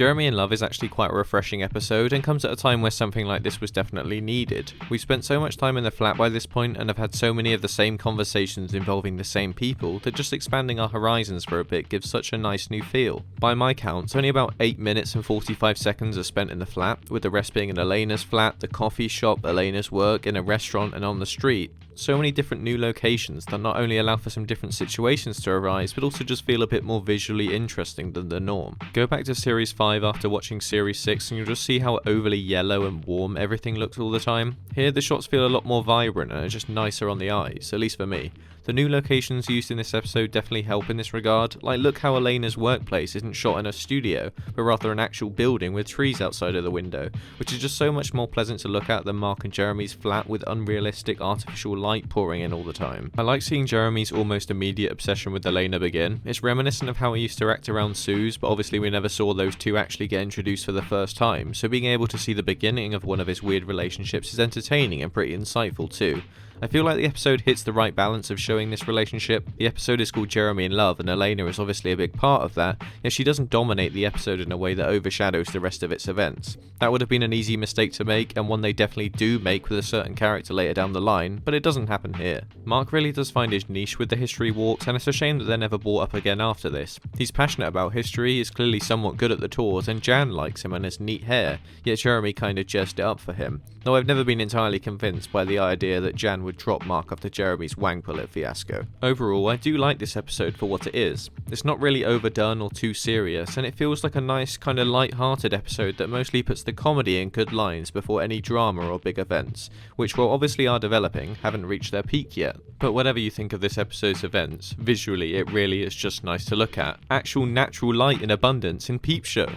Jeremy in Love is actually quite a refreshing episode and comes at a time where something like this was definitely needed. We've spent so much time in the flat by this point and have had so many of the same conversations involving the same people that just expanding our horizons for a bit gives such a nice new feel. By my count, only about 8 minutes and 45 seconds are spent in the flat, with the rest being in Elena's flat, the coffee shop, Elena's work, in a restaurant and on the street. So many different new locations that not only allow for some different situations to arise, but also just feel a bit more visually interesting than the norm. Go back to Series 5 after watching Series 6 and you'll just see how overly yellow and warm everything looks all the time. Here the shots feel a lot more vibrant and are just nicer on the eyes, at least for me. The new locations used in this episode definitely help in this regard, like look how Elena's workplace isn't shot in a studio, but rather an actual building with trees outside of the window, which is just so much more pleasant to look at than Mark and Jeremy's flat with unrealistic artificial light pouring in all the time. I like seeing Jeremy's almost immediate obsession with Elena begin. It's reminiscent of how he used to act around Sue's, but obviously we never saw those two actually get introduced for the first time, so being able to see the beginning of one of his weird relationships is entertaining and pretty insightful too. I feel like the episode hits the right balance of showing this relationship. The episode is called Jeremy in Love and Elena is obviously a big part of that, yet she doesn't dominate the episode in a way that overshadows the rest of its events. That would have been an easy mistake to make, and one they definitely do make with a certain character later down the line, but it doesn't happen here. Mark really does find his niche with the history walks, and it's a shame that they're never brought up again after this. He's passionate about history, is clearly somewhat good at the tours, and Jan likes him and his neat hair, yet Jeremy kinda jazzed it up for him. Though I've never been entirely convinced by the idea that Jan would drop Mark after Jeremy's wang pullet fiasco. Overall, I do like this episode for what it is. It's not really overdone or too serious, and it feels like a nice, kinda light-hearted episode that mostly puts the comedy in good lines before any drama or big events, which while obviously are developing, haven't reached their peak yet. But whatever you think of this episode's events, visually it really is just nice to look at. Actual natural light in abundance in Peep Show.